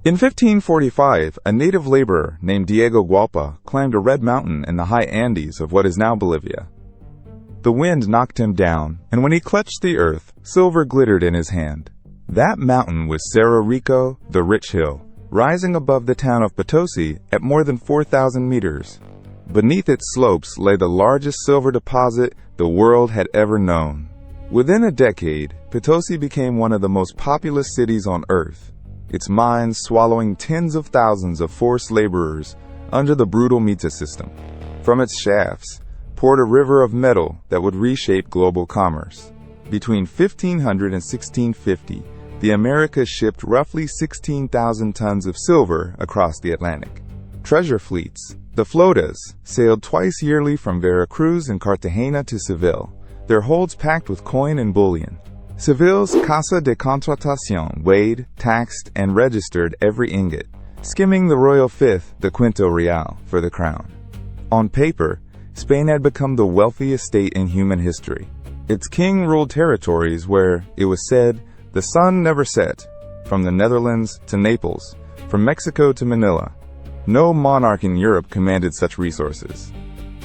In 1545, a native laborer named Diego Gualpa climbed a red mountain in the high Andes of what is now Bolivia. The wind knocked him down, and when he clutched the earth, silver glittered in his hand. That mountain was Cerro Rico, the Rich Hill, rising above the town of Potosí at more than 4,000 meters. Beneath its slopes lay the largest silver deposit the world had ever known. Within a decade, Potosí became one of the most populous cities on Earth, its mines swallowing tens of thousands of forced laborers under the brutal Mita system. From its shafts poured a river of metal that would reshape global commerce. Between 1500 and 1650, the Americas shipped roughly 16,000 tons of silver across the Atlantic. Treasure fleets, the flotas, sailed twice yearly from Veracruz and Cartagena to Seville, their holds packed with coin and bullion. Seville's Casa de Contratación weighed, taxed, and registered every ingot, skimming the royal fifth, the quinto real, for the crown. On paper, Spain had become the wealthiest state in human history. Its king ruled territories where, it was said, the sun never set, from the Netherlands to Naples, from Mexico to Manila. No monarch in Europe commanded such resources.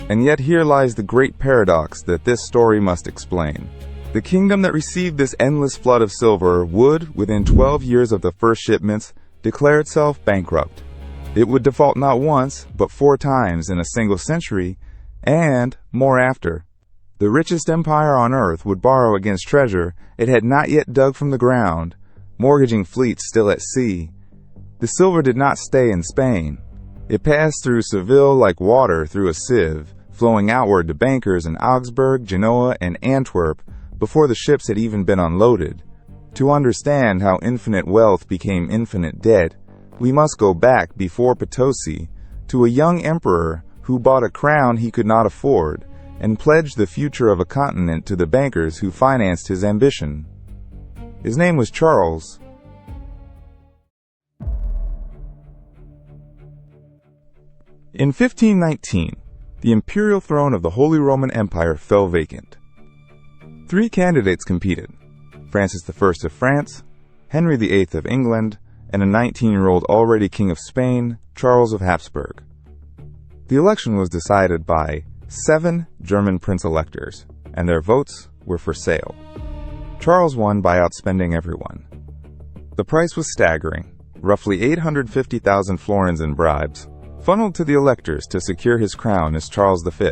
And yet here lies the great paradox that this story must explain. The kingdom that received this endless flood of silver would, within 12 years of the first shipments, declare itself bankrupt. It would default not once, but 4 times in a single century, and more after. The richest empire on earth would borrow against treasure it had not yet dug from the ground, mortgaging fleets still at sea. The silver did not stay in Spain. It passed through Seville like water through a sieve, flowing outward to bankers in Augsburg, Genoa, and Antwerp before the ships had even been unloaded. To understand how infinite wealth became infinite debt, we must go back before Potosí to a young emperor who bought a crown he could not afford and pledged the future of a continent to the bankers who financed his ambition. His name was Charles. In 1519, the imperial throne of the Holy Roman Empire fell vacant. 3 candidates competed: Francis I of France, Henry VIII of England, and a 19-year-old already king of Spain, Charles of Habsburg. The election was decided by 7 German prince-electors, and their votes were for sale. Charles won by outspending everyone. The price was staggering, roughly 850,000 florins in bribes, funneled to the electors to secure his crown as Charles V.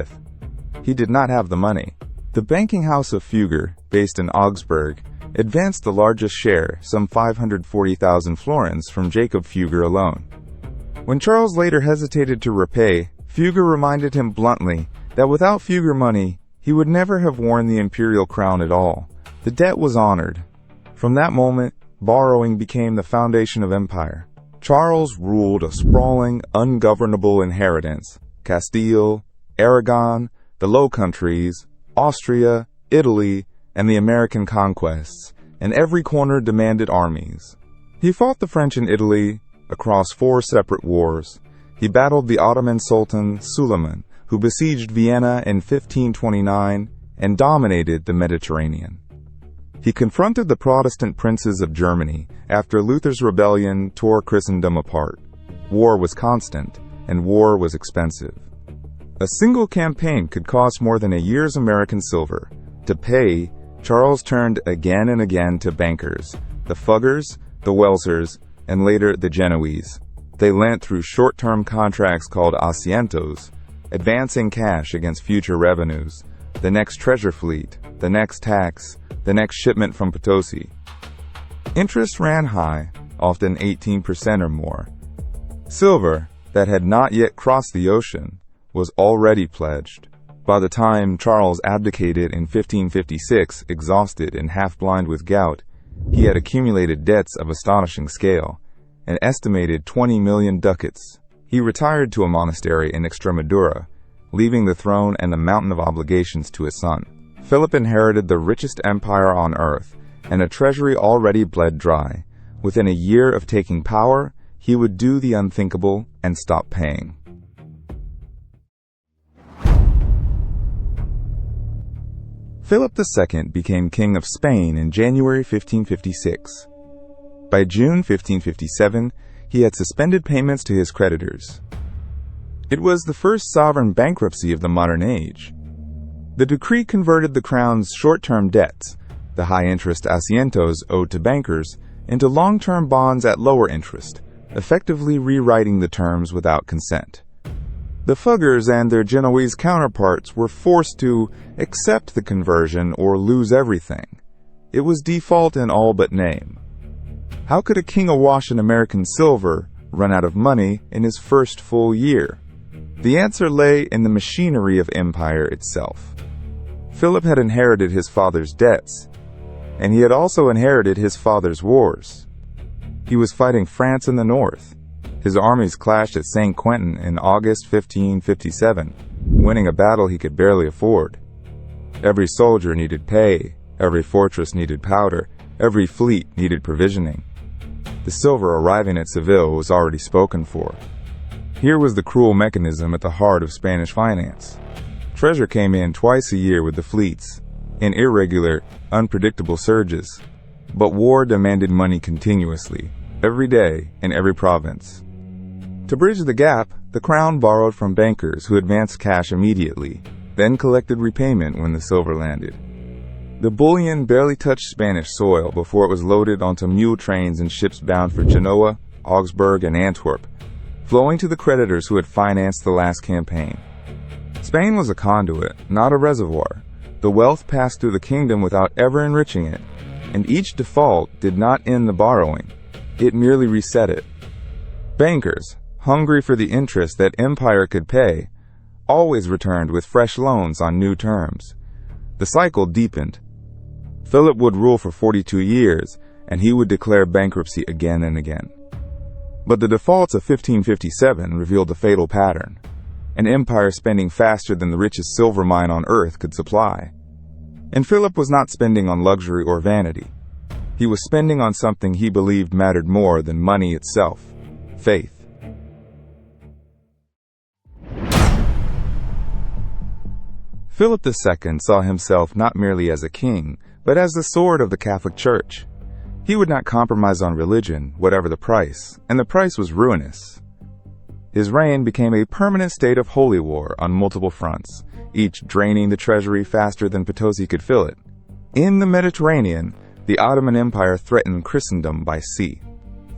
He did not have the money. The banking house of Fugger, based in Augsburg, advanced the largest share, some 540,000 florins, from Jacob Fugger alone. When Charles later hesitated to repay, Fugger reminded him bluntly that without Fugger money, he would never have worn the imperial crown at all. The debt was honored. From that moment, borrowing became the foundation of empire. Charles ruled a sprawling, ungovernable inheritance: Castile, Aragon, the Low Countries, Austria, Italy, and the American conquests, and every corner demanded armies. He fought the French in Italy across 4 separate wars. He battled the Ottoman Sultan Suleiman, who besieged Vienna in 1529 and dominated the Mediterranean. He confronted the Protestant princes of Germany after Luther's rebellion tore Christendom apart. War was constant, and war was expensive. A single campaign could cost more than a year's American silver. To pay, Charles turned again and again to bankers, the Fuggers, the Welsers, and later the Genoese. They lent through short-term contracts called asientos, advancing cash against future revenues, the next treasure fleet, the next tax, the next shipment from Potosí. Interest ran high, often 18% or more. Silver, that had not yet crossed the ocean, was already pledged. By the time Charles abdicated in 1556, exhausted and half-blind with gout, he had accumulated debts of astonishing scale, an estimated 20 million ducats. He retired to a monastery in Extremadura, leaving the throne and the mountain of obligations to his son. Philip inherited the richest empire on earth, and a treasury already bled dry. Within a year of taking power, he would do the unthinkable and stop paying. Philip II became King of Spain in January 1556. By June 1557, he had suspended payments to his creditors. It was the first sovereign bankruptcy of the modern age. The decree converted the crown's short-term debts, the high-interest asientos owed to bankers, into long-term bonds at lower interest, effectively rewriting the terms without consent. The Fuggers and their Genoese counterparts were forced to accept the conversion or lose everything. It was default in all but name. How could a king awash in American silver run out of money in his first full year? The answer lay in the machinery of empire itself. Philip had inherited his father's debts, and he had also inherited his father's wars. He was fighting France in the north. His armies clashed at St. Quentin in August 1557, winning a battle he could barely afford. Every soldier needed pay, every fortress needed powder, every fleet needed provisioning. The silver arriving at Seville was already spoken for. Here was the cruel mechanism at the heart of Spanish finance. Treasure came in twice a year with the fleets, in irregular, unpredictable surges. But war demanded money continuously, every day, in every province. To bridge the gap, the crown borrowed from bankers who advanced cash immediately, then collected repayment when the silver landed. The bullion barely touched Spanish soil before it was loaded onto mule trains and ships bound for Genoa, Augsburg, and Antwerp, flowing to the creditors who had financed the last campaign. Spain was a conduit, not a reservoir. The wealth passed through the kingdom without ever enriching it, and each default did not end the borrowing. It merely reset it. Bankers, hungry for the interest that empire could pay, always returned with fresh loans on new terms. The cycle deepened. Philip would rule for 42 years, and he would declare bankruptcy again and again. But the defaults of 1557 revealed a fatal pattern. An empire spending faster than the richest silver mine on earth could supply. And Philip was not spending on luxury or vanity. He was spending on something he believed mattered more than money itself: faith. Philip II saw himself not merely as a king, but as the sword of the Catholic Church. He would not compromise on religion, whatever the price, and the price was ruinous. His reign became a permanent state of holy war on multiple fronts, each draining the treasury faster than Potosí could fill it. In the Mediterranean, the Ottoman Empire threatened Christendom by sea.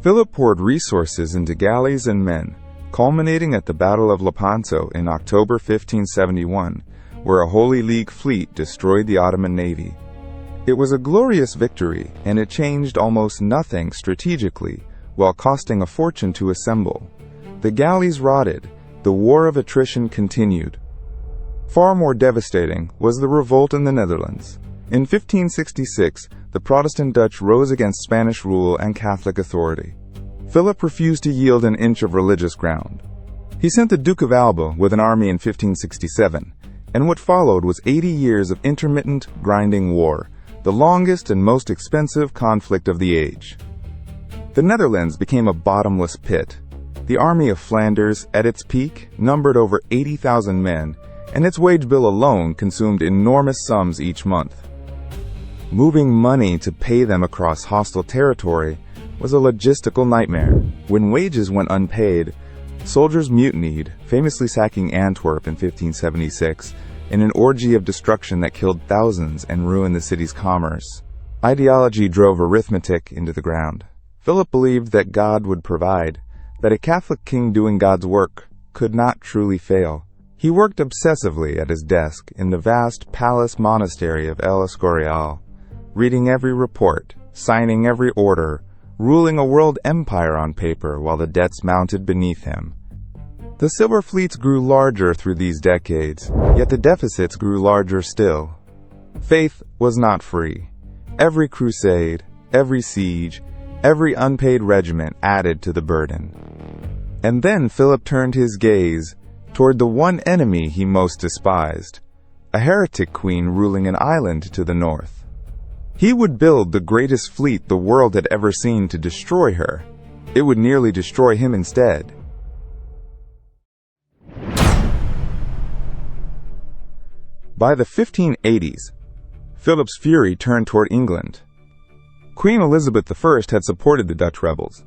Philip poured resources into galleys and men, culminating at the Battle of Lepanto in October 1571, where a Holy League fleet destroyed the Ottoman navy. It was a glorious victory, and it changed almost nothing strategically, while costing a fortune to assemble. The galleys rotted. The war of attrition continued. Far more devastating was the revolt in the Netherlands. In 1566, the Protestant Dutch rose against Spanish rule and Catholic authority. Philip refused to yield an inch of religious ground. He sent the Duke of Alba with an army in 1567, and what followed was 80 years of intermittent, grinding war, the longest and most expensive conflict of the age. The Netherlands became a bottomless pit. The Army of Flanders, at its peak, numbered over 80,000 men, and its wage bill alone consumed enormous sums each month. Moving money to pay them across hostile territory was a logistical nightmare. When wages went unpaid, soldiers mutinied, famously sacking Antwerp in 1576, in an orgy of destruction that killed thousands and ruined the city's commerce. Ideology drove arithmetic into the ground. Philip believed that God would provide, that a Catholic king doing God's work could not truly fail. He worked obsessively at his desk in the vast palace monastery of El Escorial, reading every report, signing every order, ruling a world empire on paper while the debts mounted beneath him. The silver fleets grew larger through these decades, yet the deficits grew larger still. Faith was not free. Every crusade, every siege, every unpaid regiment added to the burden. And then Philip turned his gaze toward the one enemy he most despised, a heretic queen ruling an island to the north. He would build the greatest fleet the world had ever seen to destroy her. It would nearly destroy him instead. By the 1580s, Philip's fury turned toward England. Queen Elizabeth I had supported the Dutch rebels.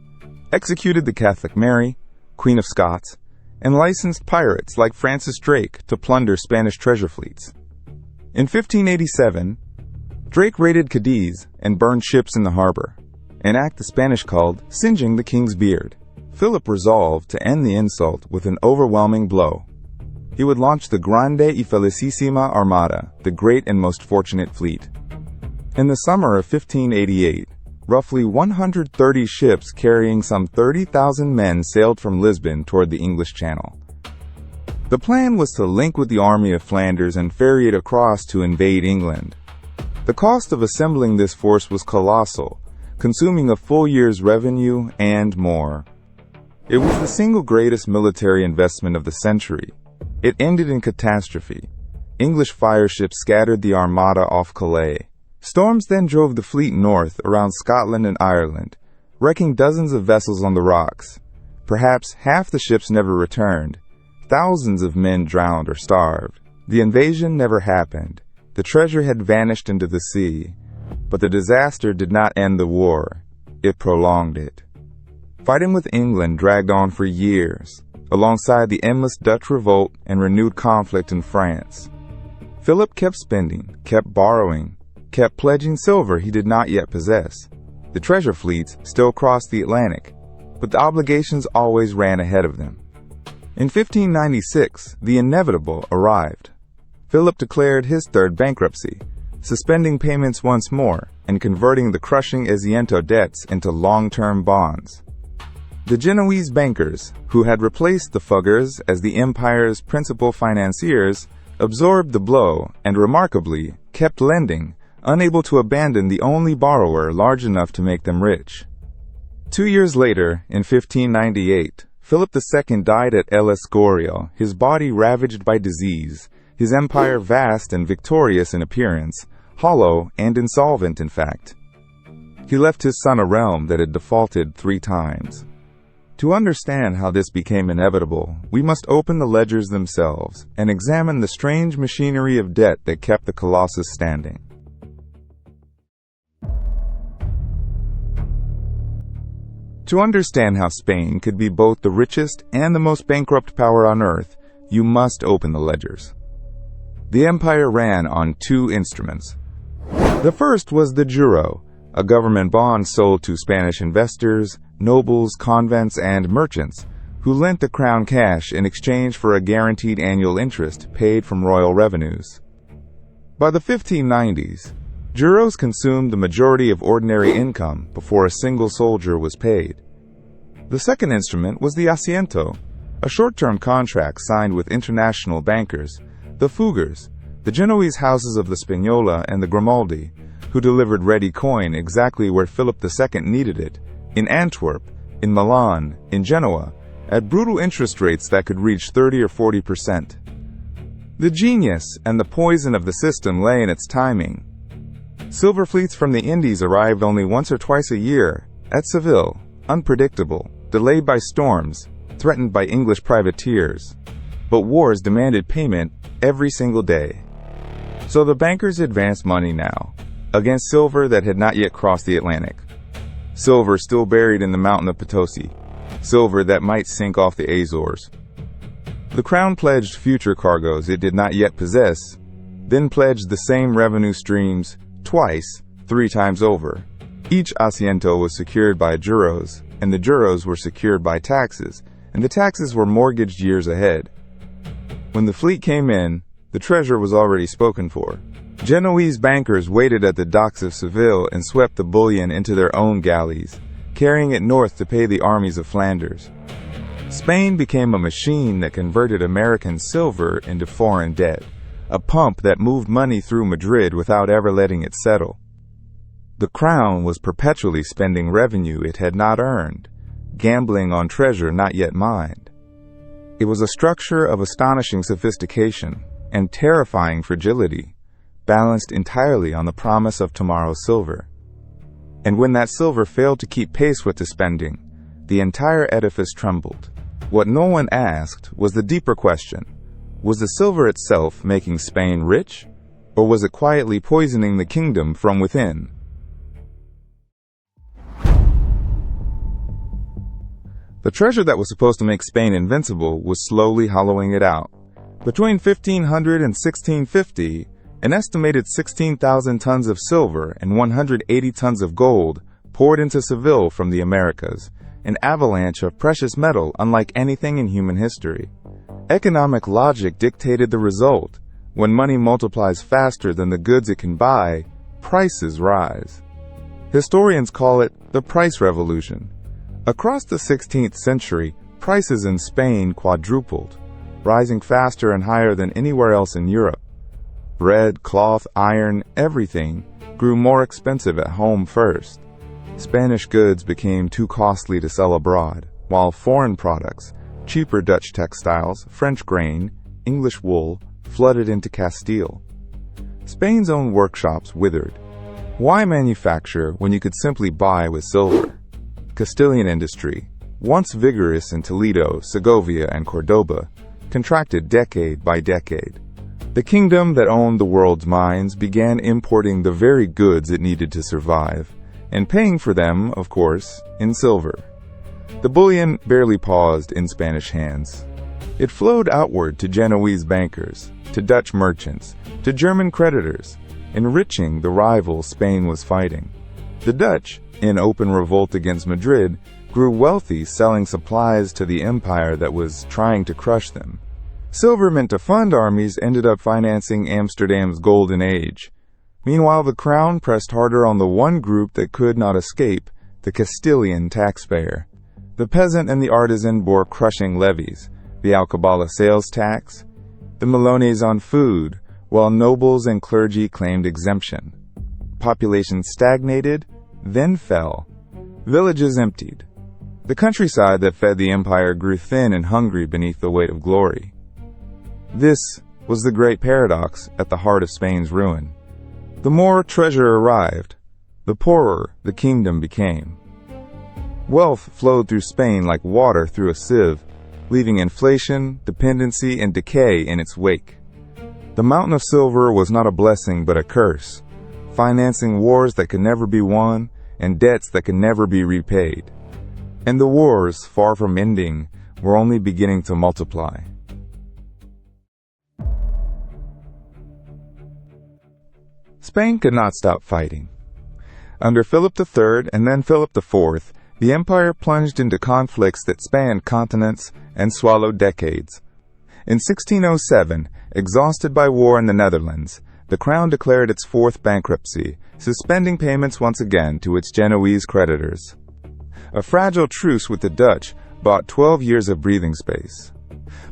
executed the Catholic Mary, Queen of Scots, and licensed pirates like Francis Drake to plunder Spanish treasure fleets. In 1587, Drake raided Cadiz and burned ships in the harbor, an act the Spanish called singeing the king's beard. Philip resolved to end the insult with an overwhelming blow. He would launch the Grande y Felicissima Armada, the great and most fortunate fleet. In the summer of 1588, roughly 130 ships carrying some 30,000 men sailed from Lisbon toward the English Channel. The plan was to link with the Army of Flanders and ferry it across to invade England. The cost of assembling this force was colossal, consuming a full year's revenue and more. It was the single greatest military investment of the century. It ended in catastrophe. English fireships scattered the Armada off Calais. Storms then drove the fleet north around Scotland and Ireland, wrecking dozens of vessels on the rocks. Perhaps half the ships never returned. Thousands of men drowned or starved. The invasion never happened. The treasure had vanished into the sea. But the disaster did not end the war. It prolonged it. Fighting with England dragged on for years, alongside the endless Dutch revolt and renewed conflict in France. Philip kept spending, kept borrowing, kept pledging silver he did not yet possess. The treasure fleets still crossed the Atlantic, but the obligations always ran ahead of them. In 1596, the inevitable arrived. Philip declared his third bankruptcy, suspending payments once more and converting the crushing Asiento debts into long-term bonds. The Genoese bankers, who had replaced the Fuggers as the empire's principal financiers, absorbed the blow and, remarkably, kept lending, unable to abandon the only borrower large enough to make them rich. 2 years later, in 1598, Philip II died at El Escorial, his body ravaged by disease, his empire vast and victorious in appearance, hollow and insolvent in fact. He left his son a realm that had defaulted 3 times. To understand how this became inevitable, we must open the ledgers themselves and examine the strange machinery of debt that kept the Colossus standing. To understand how Spain could be both the richest and the most bankrupt power on earth, you must open the ledgers. The empire ran on 2 instruments. The first was the juro, a government bond sold to Spanish investors, nobles, convents, and merchants, who lent the crown cash in exchange for a guaranteed annual interest paid from royal revenues. By the 1590s, juros consumed the majority of ordinary income before a single soldier was paid. The second instrument was the asiento, a short-term contract signed with international bankers, the Fuggers, the Genoese houses of the Spagnola and the Grimaldi, who delivered ready coin exactly where Philip II needed it, in Antwerp, in Milan, in Genoa, at brutal interest rates that could reach 30 or 40%. The genius and the poison of the system lay in its timing. Silver fleets from the Indies arrived only once or twice a year, at Seville, unpredictable, delayed by storms, threatened by English privateers. But wars demanded payment every single day. So the bankers advanced money now, against silver that had not yet crossed the Atlantic. Silver still buried in the mountain of Potosí, silver that might sink off the Azores. The crown pledged future cargoes it did not yet possess, then pledged the same revenue streams twice, 3 times over. Each asiento was secured by juros, and the juros were secured by taxes, and the taxes were mortgaged years ahead. When the fleet came in, the treasure was already spoken for. Genoese bankers waited at the docks of Seville and swept the bullion into their own galleys, carrying it north to pay the armies of Flanders. Spain became a machine that converted American silver into foreign debt, a pump that moved money through Madrid without ever letting it settle. The crown was perpetually spending revenue it had not earned, gambling on treasure not yet mined. It was a structure of astonishing sophistication and terrifying fragility, balanced entirely on the promise of tomorrow's silver. And when that silver failed to keep pace with the spending, the entire edifice trembled. What no one asked was the deeper question: was the silver itself making Spain rich, or was it quietly poisoning the kingdom from within? The treasure that was supposed to make Spain invincible was slowly hollowing it out. Between 1500 and 1650, an estimated 16,000 tons of silver and 180 tons of gold poured into Seville from the Americas, an avalanche of precious metal unlike anything in human history. Economic logic dictated the result. When money multiplies faster than the goods it can buy, prices rise. Historians call it the price revolution. Across the 16th century, prices in Spain quadrupled, rising faster and higher than anywhere else in Europe. Bread, cloth, iron, everything grew more expensive at home first. Spanish goods became too costly to sell abroad, while foreign products, cheaper Dutch textiles, French grain, English wool, flooded into Castile. Spain's own workshops withered. Why manufacture when you could simply buy with silver? Castilian industry, once vigorous in Toledo, Segovia, and Cordoba, contracted decade by decade. The kingdom that owned the world's mines began importing the very goods it needed to survive, and paying for them, of course, in silver. The bullion barely paused in Spanish hands. It flowed outward to Genoese bankers, to Dutch merchants, to German creditors, enriching the rival Spain was fighting. The Dutch, in open revolt against Madrid, grew wealthy selling supplies to the empire that was trying to crush them. Silver meant to fund armies ended up financing Amsterdam's golden age. Meanwhile, the crown pressed harder on the one group that could not escape, the Castilian taxpayer. The peasant and the artisan bore crushing levies, the alcabala sales tax, the melones on food, while nobles and clergy claimed exemption. Population stagnated, then fell. Villages emptied. The countryside that fed the empire grew thin and hungry beneath the weight of glory. This was the great paradox at the heart of Spain's ruin. The more treasure arrived, the poorer the kingdom became. Wealth flowed through Spain like water through a sieve, leaving inflation, dependency, and decay in its wake. The mountain of silver was not a blessing but a curse, financing wars that could never be won and debts that could never be repaid. And the wars, far from ending, were only beginning to multiply. Spain could not stop fighting. Under Philip III and then Philip IV, the empire plunged into conflicts that spanned continents and swallowed decades. In 1607, exhausted by war in the Netherlands, the crown declared its fourth bankruptcy, suspending payments once again to its Genoese creditors. A fragile truce with the Dutch bought 12 years of breathing space.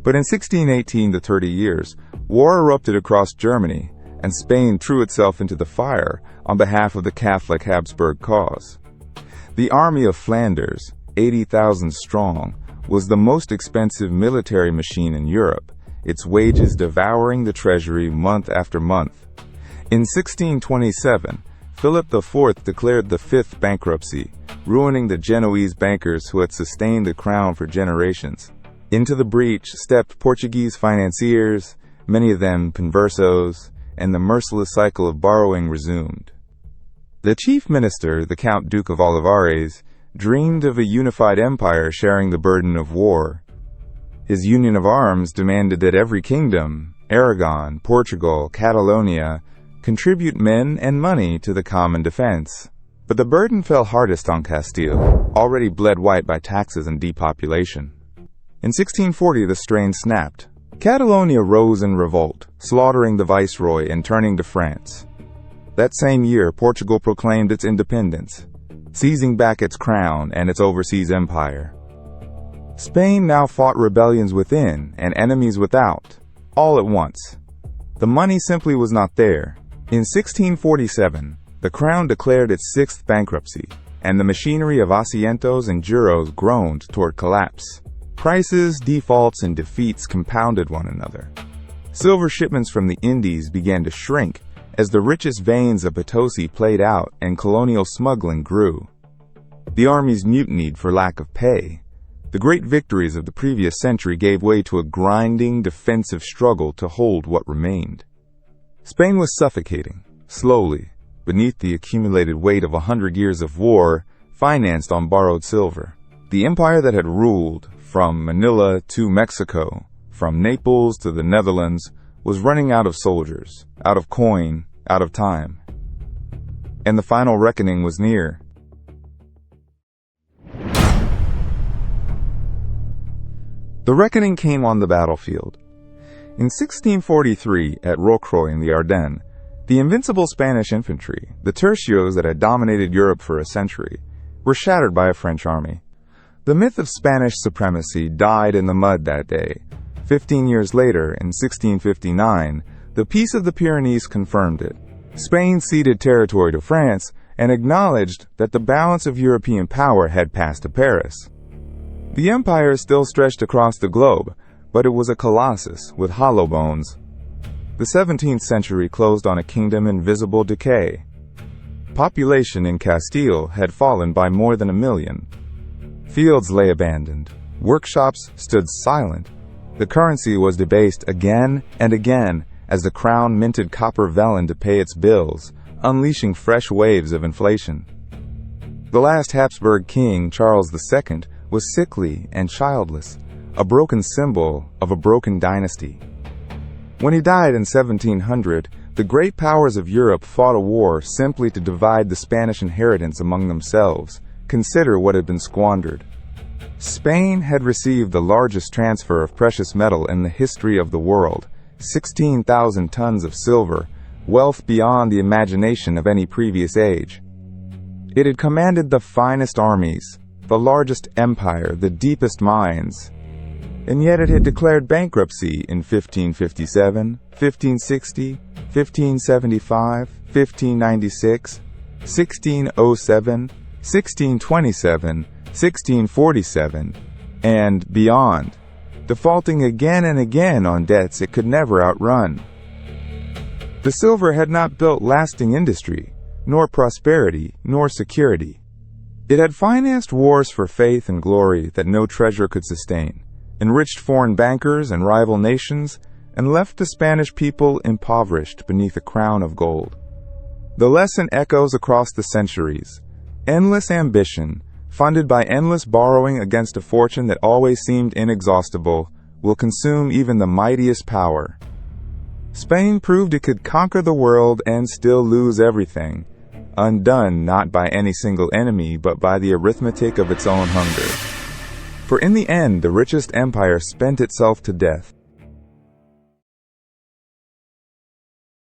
But in 1618 to 30 years, war erupted across Germany, and Spain threw itself into the fire on behalf of the Catholic Habsburg cause. The Army of Flanders, 80,000 strong, was the most expensive military machine in Europe, its wages devouring the treasury month after month. In 1627, Philip IV declared the fifth bankruptcy, ruining the Genoese bankers who had sustained the crown for generations. Into the breach stepped Portuguese financiers, many of them conversos, and the merciless cycle of borrowing resumed. The chief minister, the Count Duke of Olivares, dreamed of a unified empire sharing the burden of war. His union of arms demanded that every kingdom, Aragon, Portugal, Catalonia, contribute men and money to the common defense. But the burden fell hardest on Castile, already bled white by taxes and depopulation. In 1640, the strain snapped. Catalonia rose in revolt, slaughtering the viceroy and turning to France. That same year, Portugal proclaimed its independence, seizing back its crown and its overseas empire. Spain now fought rebellions within and enemies without, all at once. The money simply was not there. In 1647, the crown declared its sixth bankruptcy, and the machinery of asientos and juros groaned toward collapse. Crises, defaults, and defeats compounded one another. Silver shipments from the Indies began to shrink as the richest veins of Potosí played out and colonial smuggling grew. The armies mutinied for lack of pay. The great victories of the previous century gave way to a grinding, defensive struggle to hold what remained. Spain was suffocating, slowly, beneath the accumulated weight of 100 years of war, financed on borrowed silver. The empire that had ruled from Manila to Mexico, from Naples to the Netherlands, was running out of soldiers, out of coin, out of time. And the final reckoning was near. The reckoning came on the battlefield. In 1643, at Rocroi in the Ardennes, the invincible Spanish infantry, the tercios that had dominated Europe for a century, were shattered by a French army. The myth of Spanish supremacy died in the mud that day. 15 years later, in 1659, the Peace of the Pyrenees confirmed it. Spain ceded territory to France and acknowledged that the balance of European power had passed to Paris. The empire still stretched across the globe, but it was a colossus with hollow bones. The 17th century closed on a kingdom in visible decay. Population in Castile had fallen by more than 1 million. Fields lay abandoned. Workshops stood silent. The currency was debased again and again as the crown minted copper vellon to pay its bills, unleashing fresh waves of inflation. The last Habsburg king, Charles II, was sickly and childless, a broken symbol of a broken dynasty. When he died in 1700, the great powers of Europe fought a war simply to divide the Spanish inheritance among themselves. Consider what had been squandered. Spain had received the largest transfer of precious metal in the history of the world, 16,000 tons of silver, wealth beyond the imagination of any previous age. It had commanded the finest armies, the largest empire, the deepest mines, and yet it had declared bankruptcy in 1557, 1560, 1575, 1596, 1607, 1627, 1647, and beyond, defaulting again and again on debts it could never outrun. The silver had not built lasting industry, nor prosperity, nor security. It had financed wars for faith and glory that no treasure could sustain, enriched foreign bankers and rival nations, and left the Spanish people impoverished beneath a crown of gold. The lesson echoes across the centuries. Endless ambition, funded by endless borrowing against a fortune that always seemed inexhaustible, will consume even the mightiest power. Spain proved it could conquer the world and still lose everything, undone not by any single enemy but by the arithmetic of its own hunger. For in the end, the richest empire spent itself to death,